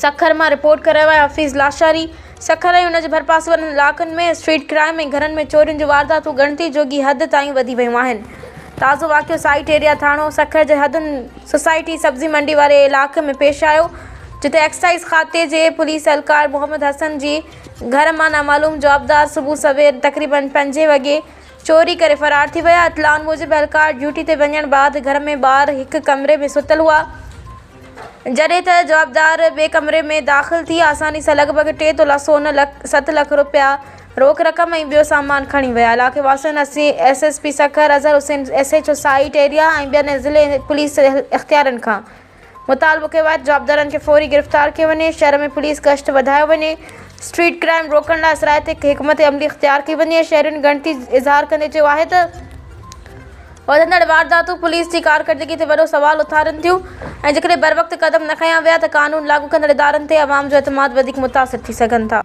सखर में रिपोर्ट करायो आहे हफ़ीज़ लाशारी। सखर ऐं उनजे भरपासे वारनि इलाक़नि में स्ट्रीट क्राइम ऐं घरनि में चोरियुनि जूं वारदातूं ॻणती जोगी हद ताईं वधी वियूं आहिनि। ताज़ो वाक़ियो साइट एरिया थाणो सखर जे हदुनि सोसाइटी सब्ज़ी मंडी वारे इलाक़े में पेश आयो, जिते एक्साइज़ खाते जे पुलिस एहलकार मोहम्मद हसन जी घर मां नामालूम जवाबदार सुबुह सवेर तक़रीबन 5 वॻे चोरी करे फ़रार थी विया। इतलान मूजिब एहलकार ड्यूटी ते वञण बाद घर में ॿार हिक कमरे में सुतल हुआ, जॾहिं त जवाबदार ॿिए कमरे में दाख़िल थी आसानी सां लॻभॻि 3 तोला सोन 7 लाख रुपया रोक रक़म ऐं ॿियो सामान खणी विया। इलाइक़े वासियुनि SSP Sukkur Azhar Hussain SHO site area ऐं ॿियनि ज़िले पुलिस इख़्तियारनि खां मुतालबो कयो आहे जवाबदारनि खे फौरी गिरफ़्तार कयो वञे, शहर में पुलिस गश्त वधायो वञे, स्ट्रीट क्राइम रोकण लाइ सिराइते हिकमत अमली इख़्तियार कई वञे। शहरियुनि ॻणती इज़हार कंदे चयो आहे त वधंदड़ वारदातूं पुलिस जी कारकर्दगी ते वॾो सवाल उथारनि थियूं ऐं जेकॾहिं बर वक़्तु क़दम न खयां विया त क़ानून लागू कंदड़ इदारनि ते अवाम जो एतमाद वधीक मुतासिर थी सघनि था।